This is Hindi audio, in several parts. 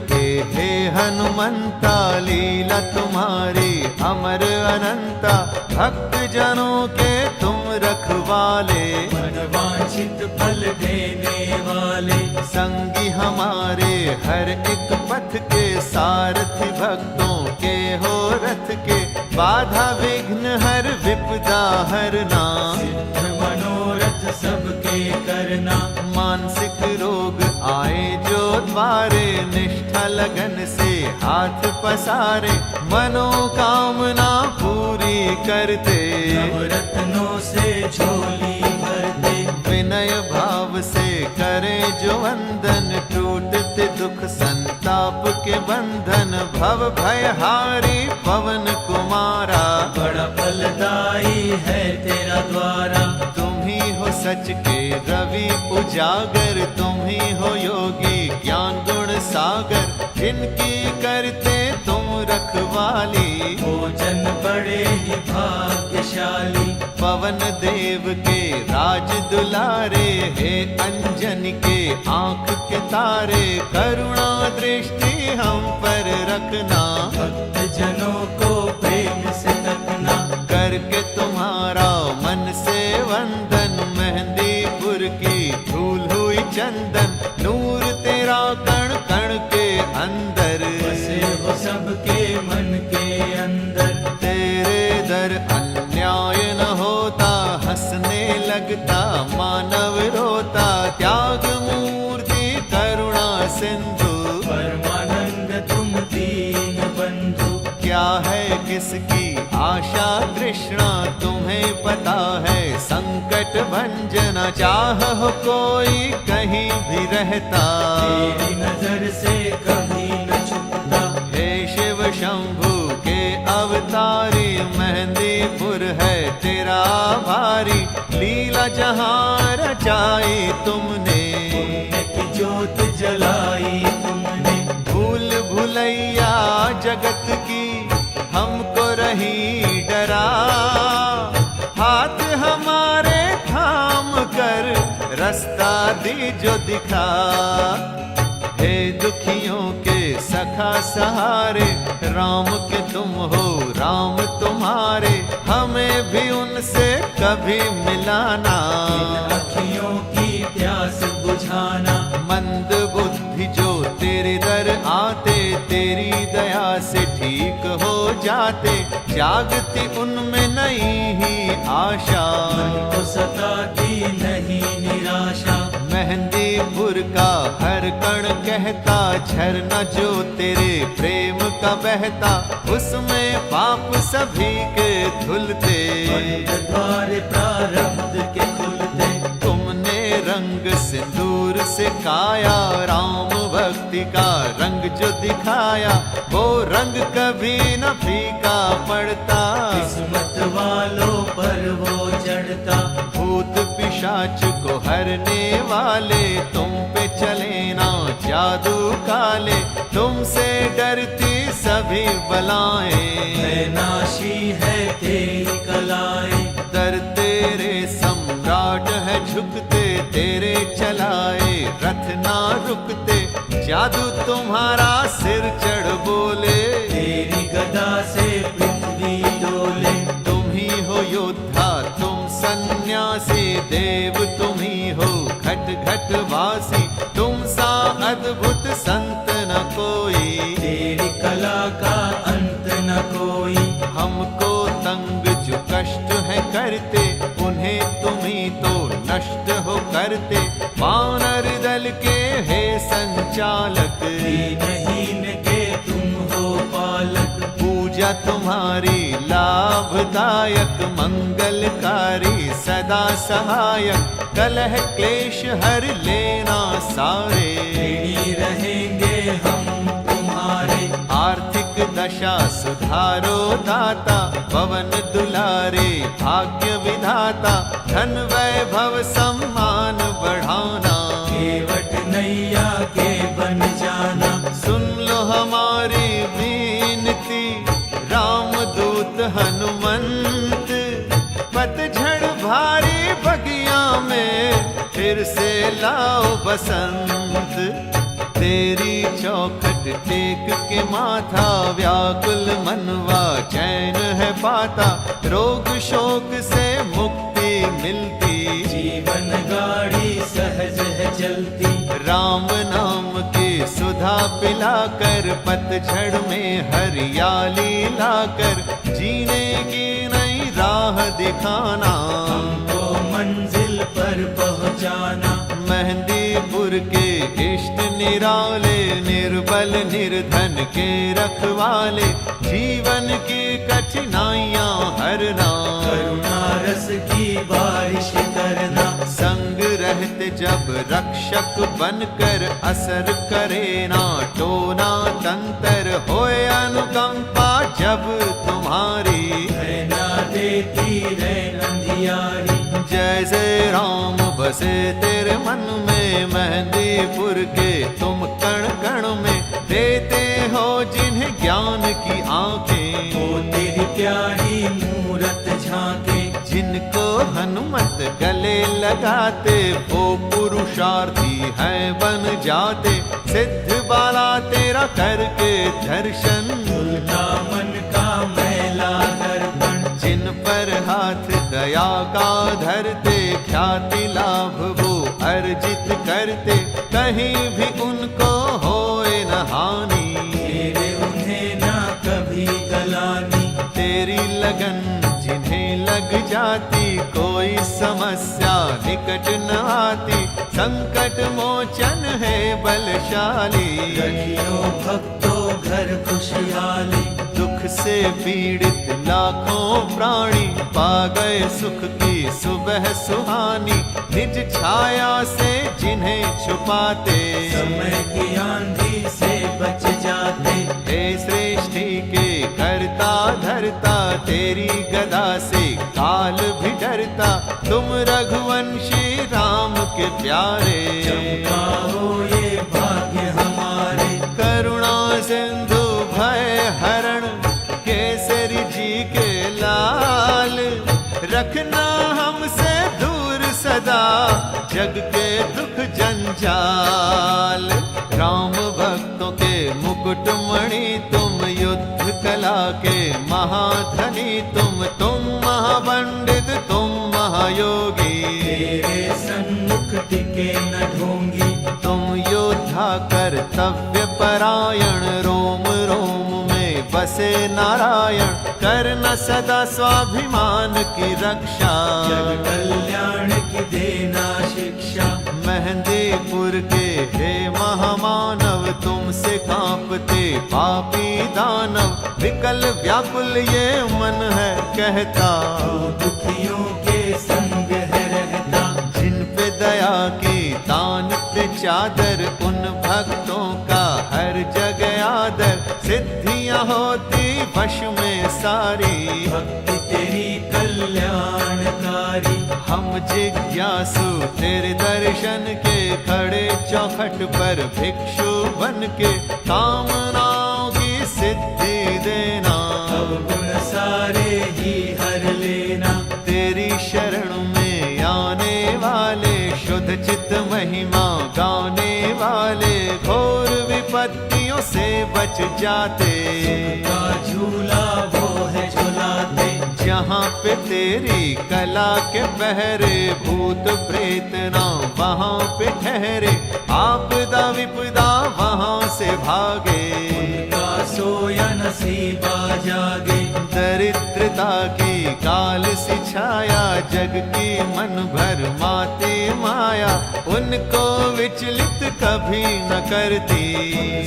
के हे हनुमंता, लीला तुम्हारी अमर अनंता। भक्त जनों के तुम रखवाले, मनवांछित फल देने वाले। संगी हमारे हर एक पथ के, सारथी भक्तों के हो रथ के। बाधा विघ्न हर विपदा हरना, सिद्ध मनोरथ सबके करना। मानसिक रोग आए जो द्वारे, निष्ठा लगन से हाथ पसारे। मनोकामना पूरी करते, नवरत्नों से झोली भरते। विनय भाव से करे जो वंदन, टूटते दुख संताप के बंधन। भव भयहारी पवन कुमारा, बड़ा फलदाई है तेरा द्वारा। तुम ही हो सच के रवि उजागर, तुम ही हो योगी ज्ञान गुण सागर। जिनकी करते तुम रखवाली, भोजन बड़े ही भाग्यशाली। पवन देव के राज दुलारे, हे अंजन के आंख के तारे। करुणा दृष्टि हम पर रखना, भक्त जनों को प्रेम से तकना। करके तुम्हारा मन से वंदन, मेहंदीपुर की धूल हुई चंदन। नूर तेरा कण कण के अंदर, बसे वो सबके मन के अंदर। तेरे दर अन्याय न होता, हंसने लगता मानव रोता। त्याग मूर्ति करुणा सिंधु, परमानंद तुम दीन बंधु। क्या है किसकी आशा तृष्णा, तुम्हें पता है संकट भंजना। चाहो कोई कहीं भी रहता, तेरी नजर से कभी न छुपता। हे शिव शंभु के अवतारी, मेहंदीपुर है तेरा भारी। लीला जहाँ रचाई तुमने, पुण्य की ज्योत जलाई तुमने। भूल भुलैया जगत की हमको रही डरा। हाथ हमारे थाम कर रास्ता दीजो दिखा। हे दुखियों के सखा सहारे, राम के तुम हो राम तुम्हारे। हमें भी उनसे कभी मिलाना, अखियों की प्यास बुझाना। मंद बुद्धि जो तेरे दर आते, तेरी दया से ठीक हो जाते। जागती उनमें नहीं ही आशा, मन को सताती नहीं निराशा। मेहंदीपुर का हर कण कहता, झरना जो तेरे प्रेम का बहता। उसमें पाप सभी के धुलते, बंद द्वार प्रारब्ध के खुलते। तुमने रंग सिंदूर से काया, राम भक्ति का रंग जो दिखाया। वो रंग कभी न फीका पड़ता, किस्मत वालों पर वो चढ़ता। भूत पिशाच को हरने वाले, तुम पे चले ना जादू काले। तुमसे डरती सभी बलाएं, नाशी है तेरी कलाएं। दर तेरे सम्राट है झुकते, तेरे चलाए रथ ना रुकते। जादू तुम्हारा सिर चढ़ बोले, तेरी गदा से पृथ्वी डोले। तुम ही हो योद्धा तुम सन्यासी, देव तुम ही हो घट घट वासी। तुम सा अद्भुत संत न कोई, तेरी कला का अंत न कोई। हमको तंग जो कष्ट है करते, उन्हें तुम ही तो नष्ट हो करते। वानर दल के हे संचालक, दीनहीन के तुम हो पालक। पूजा तुम्हारी लाभदायक, मंगलकारी सदा सहायक। कलह क्लेश हर लेना सारे, ऋणी रहेंगे हम तुम्हारे। आर्थिक दशा सुधारो दाता, पवन दुलारे भाग्य विधाता। धन वैभव सम्मान बढ़ाना, केवट नैया के बन जाना। सुन लो हमारी विनती, रामदूत हनुमंत। पतझड़ भारी बगिया में फिर से लाओ बसंत। तेरी चौखट टेक के माथा, व्याकुल मनवा चैन है पाता, रोग शोक से मुक्ति मिलती, जीवन गाड़ी सहज है चलती। राम नाम की सुधा पिलाकर, पतझड़ में हरियाली लाकर, जीने की नई राह दिखाना, हमको मंजिल पर पहुंचाना। मेहंदीपुर के इष्ट निराले, निर्बल निर्धन के रखवाले, जीवन की कठिनाइयाँ हरना, करुणा रस की बारिश करना। संग रहते जब रक्षक बनकर, असर करे ना टोना तंत्र, होए अनुकंपा जब तुम्हारी, है ना देती रैन अंधियारी। जैसे राम बसे तेरे मन में, मेहंदीपुर के तुम कण कण में, देते हो जिन्हें ज्ञान की आंखें, वो तेरी प्यारी मूरत झांके। जिनको हनुमत गले लगाते, वो पुरुषार्थी हैं बन जाते, सिद्ध बाला तेरा करके दर्शन, धुलता मन का मैला दर्पण। जिन पर हाथ दया का धरते, ख्याति लाभ वो अर्जित करते, कहीं भी उनको होए न हानि, तेरे उन्हें ना कभी गलानी। तेरी लगन जिन्हें लग जाती, कोई समस्या निकट न आती, संकट मोचन है बलशाली, रखियो भक्तों घर खुशहाली। दुख से पीड़ित लाखों प्राणी, पा गए सुख की सुबह सुहानी, निज छाया से जिन्हें छुपाते, समय की आंधी से बच जाते। हे सृष्टि के करता धरता, तेरी गदा से काल भी डरता, तुम रघुवंशी राम के प्यारे, चमकाओ ये भाग्य हमारे। करुणा सिंधु भय हरण, केसरी जी के लाल, रखना हमसे दूर सदा, जग के दुख जंजाल। राम भक्तों के मुकुट मणि तुम, युद्ध कला के महाधनी तुम महापंडित तुम महायोगी, तेरे सन्मुख टिके न ढोंगी। तुम योद्धा कर्तव्य परायण, रोम रोम में बसे नारायण, करना सदा स्वाभिमान की रक्षा, जग कल्याण की देना शिक्षा। मेहंदीपुर के हे महामानव, तुमसे कांपते पापी दानव, विकल व्याकुल ये मन है कहता, तू दुखियों के संग है रहता। जिन पे दया की तानते चादर, उन भक्तों का हर जगह आदर, सिद्धियां होती वश में सारी, भक्ति तेरी कल्याणकारी। हम जिज्ञासु तेरे दर्शन के, खड़े चौखट पर भिक्षु बन के, कामनाओं की सिद्धि देना, अवगुण सारे ही हर लेना। तेरी शरण में आने वाले, शुद्ध चित्त महिमा गाने वाले, घोर विपत्तियों से बच जाते, का झूला वो है झुलाते। जहाँ पे तेरी कला के पहरे, भूत प्रेत ना वहाँ पे ठहरे, आपदा विपदा वहाँ से भागे, उनका सोया नसीबा जागे। दरिद्रता की काल सी छाया, जग की मन भर माते माया, उनको विचलित कभी न करती,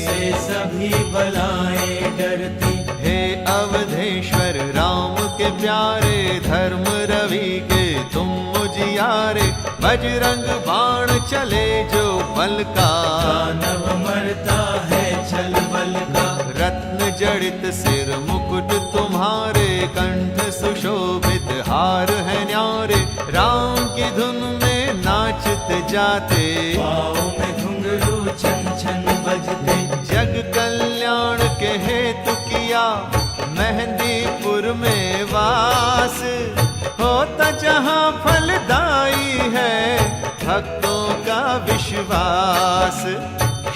से सभी बलाएं डरती। हे अवधेश्वर राम के प्यारे, धर्म रवि के तुम उजियारे, बजरंग बाण चले जो बल का, दानव मरता है छल बल का। रत्न जड़ित सिर मुकुट तुम्हारे, कंठ सुशोभित हार है न्यारे, राम की धुन में नाचते जाते, पाँव में घुंघरू छन छन बजते। जग कल्याण के हेतु किया मेहंदीपुर में वास, होता जहाँ फलदायी है भक्तों का विश्वास।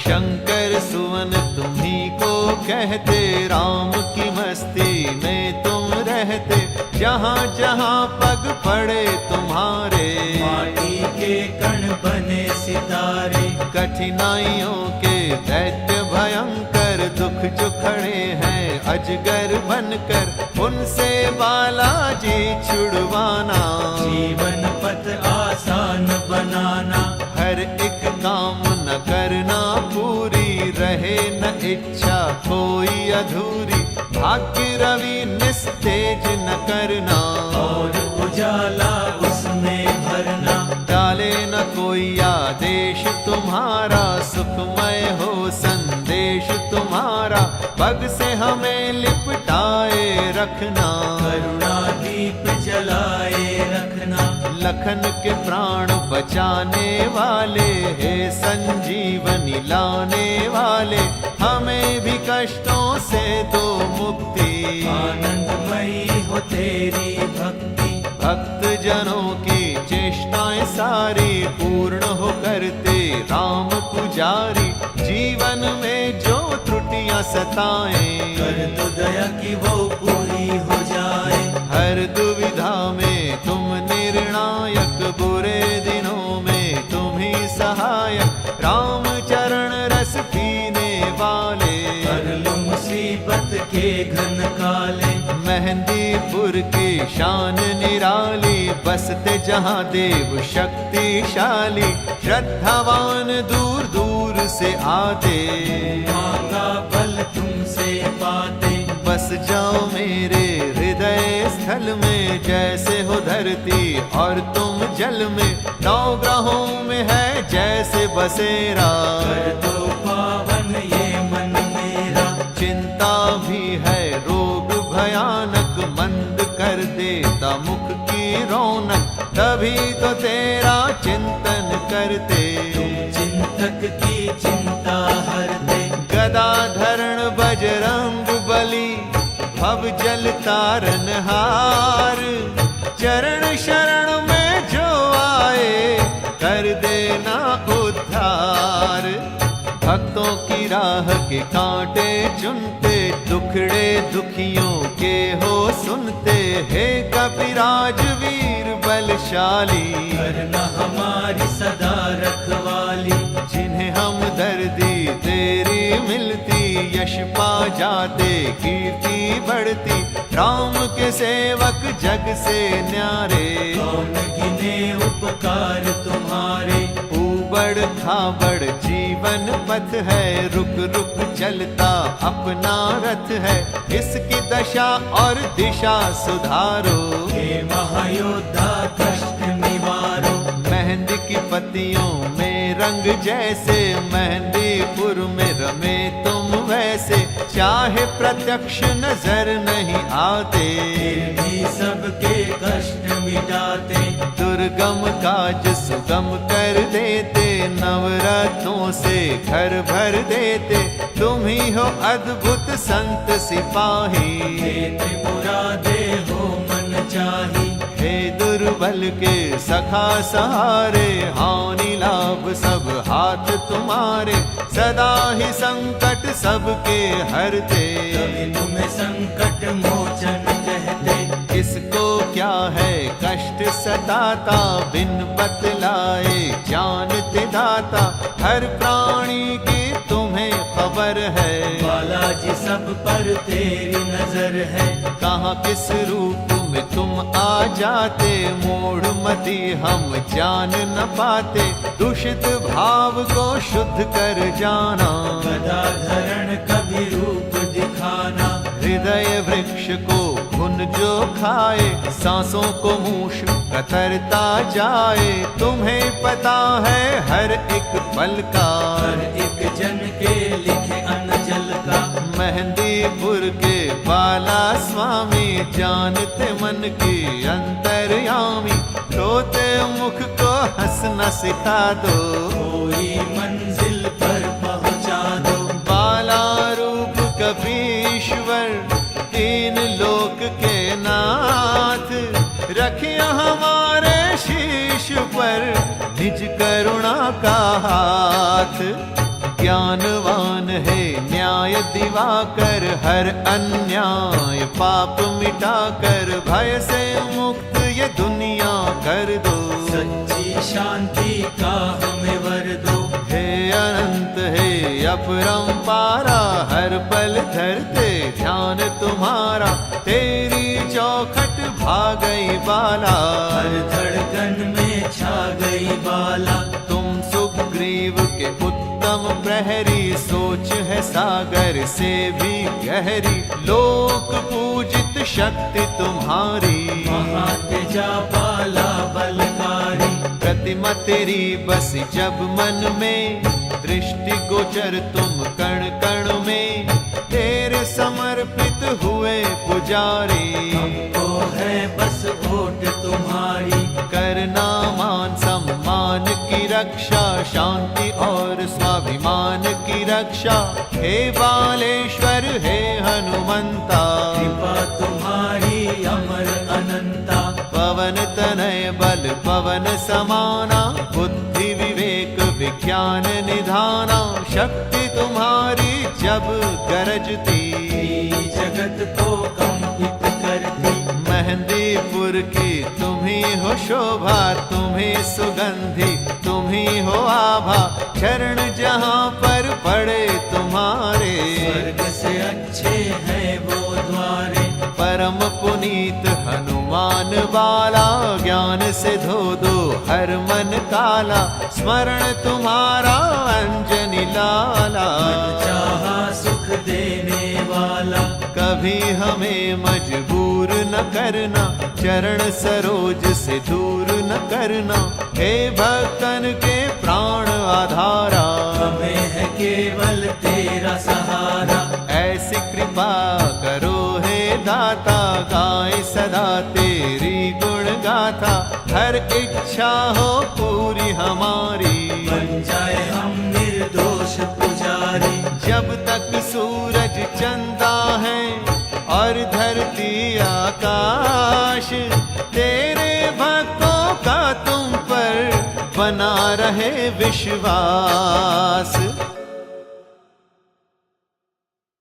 शंकर सुवन तुम्ही को कहते, राम की मस्ती में तुम रहते, जहाँ जहाँ पग पड़े तुम्हारे, माटी के कण बने सितारे। कठिनाइयों के दैत्य भयंकर, दुख जो खड़े हैं अजगर बनकर, उनसे बालाजी छुड़वाना, जीवन पथ आसान बनाना। हर एक काम न करना पूरी, रहे न इच्छा कोई अधूरी, भाग्य रवि निस्तेज न करना, और उजाला उसमें भरना। डाले न कोई आदेश तुम्हारा, सुखमय हो संदेश तुम्हारा, पग से हमें लिपटाए रखना, करुणा दीप जलाए रखना। लखन के प्राण बचाने वाले, हे संजीवनी लाने वाले, हमें भी कष्टों से दो मुक्ति, आनंदमयी हो तेरी भक्ति। भक्त जनों की चेष्टाएं सारी पूर्ण हो करते राम पुजारी, जीवन में जो त्रुटियां सताएं, कर दो दया की वो पूरी हो जाए। हर दुविधा में तुम निर्णायक, बुरे दिनों में तुम ही सहायक, राम चरण रस पीने वाले, कर लो मुसीबत के घन काले। मेहंदीपुर की शान निराली, बसते जहाँ देव शक्तिशाली, श्रद्धावान दूर दूर से आते, माँ का बल तुमसे पाते। बस जाओ मेरे हृदय स्थल में, जैसे हो धरती और तुम जल में, नौ ग्रहों में है जैसे बसेरा, कर दो पावन ये मन मेरा। चिंता भी है रोग भयानक, मंद कर देता मुख की रौनक, तभी तो तेरा चिंतन करते, तुम चिंतक की चिंता हरते। गदा धरण बजरंग बली, भव जल तारन हार, चरण शरण में जो आए, कर देना उद्धार, भक्तों की राह के कांटे चुनते, दुखड़े दुखियों के हो सुनते, हे कपिराज वीर बलशाली, करना हमारी सदा रखवाली। जिन्हें हम दर्दी तेरी मिलती, यश पा जाते कीर्ति बढ़ती, राम के सेवक जग से न्यारे, कौन गिने उपकार तुम्हारे। ऊबड़ खाबड़ जीवन पथ है, रुक रुक चलता अपना रथ है, इसकी दशा और दिशा सुधारो, हे महायोद्धा कष्ट निवारो। मेहंदी की पत्तियों में रंग जैसे, मेहंदीपुर में रमे तुम वैसे, चाहे प्रत्यक्ष नजर नहीं आते, फिर भी सबके कष्ट मिटाते। दुर्गम काज सुगम कर देते, नवरत्नों से घर भर देते, तुम ही हो अद्भुत संत सिपाही, हे त्रिपुरा दे हो मन चाही। हे दुर्बल के सखा सहारे, हानि लाभ सब हाथ तुम्हारे, सदा ही संकट सबके हरते, कभी तुम्हें संकट मोचन कहते। इसको क्या है कष्ट सताता, बिन बतलाए जानते दाता, हर प्राणी की तुम्हें खबर है, बालाजी सब पर तेरी नजर है। कहाँ किस रूप में तुम आ जाते, मोड़ मति हम जान न पाते, दूषित भाव को शुद्ध कर जाना, गदा धरण कभी रूप दिखाना। हृदय वृक्ष को घुन जो खाए, सांसों को मूष कतरता जाए, तुम्हें पता है हर एक पल का, हर एक जन के लिखे अनजल का। मेहंदीपुर के बाला स्वामी, जानते मन की अंतर्यामी, रोते मुख को हंसना सिखा दो, कोई मंजिल पर पहुंचा दो। बाला रूप कपीश्वर, तीन लोक के नाथ, रखिया हमारे शीश पर निज करुणा का हाथ, ज्ञानवान है न्याय दिवाकर, हर अन्याय पाप मिटाकर भय से मुक्त ये दुनिया कर दो। सच्ची शांति का हमें वर दो। हे अनंत है अपरंपारा, हर पल धरते ध्यान तुम्हारा, तेरी चौखट भागई बाला, हर धड़कन में छा गई बाला। तुम सुग्रीव के उत्तम प्रहरी, सोच है सागर से भी गहरी, लोक पूजित शक्ति तुम्हारी, महातेजा बाला बलकारी। प्रतिमा तेरी बस जब मन में, दृष्टि गोचर तुम कण कण में, तेरे समर्पित हुए पुजारी। हमको है बस वोट तुम्हारी, करना मान सम्मान की रक्षा, शांति और स्वाभिमान की रक्षा, हे बालेश्वर हे हनुमंता, कृपा तुम्हारी अमर अनंता। पवन तनय बल पवन समाना, बुद्धि विवेक विज्ञान निधाना, शक्ति तुम्हारी जब गरजती, जगत को कंपित करती। मेहंदीपुर की तुम्ही हो शोभा, तुम्ही सुगंधि तुम्ही हो आभा, चरण जहाँ पर पड़े तुम्हारे, स्वर्ग से अच्छे हैं वो द्वारे। परम पुनीत हनुमान बाला, ज्ञान से धो दो हर मन काला, स्मरण तुम्हारा अंजनी लाला, मन चाहा सुख देने वाला। कभी हमें मजबूर न करना, चरण सरोज से दूर न करना, हे भक्तन के प्राण आधारा, हमें है केवल तेरा सहारा। ऐसी कृपा करो हे दाता, गाए सदा तेरी गुण गाथा, हर इच्छा हो पूरी हमारी, बन जाए हम निर्दोष पुजारी। जब तक सूरज चंदा है और धरती आकाश, तेरे भक्तों का तुम पर बना रहे विश्वास।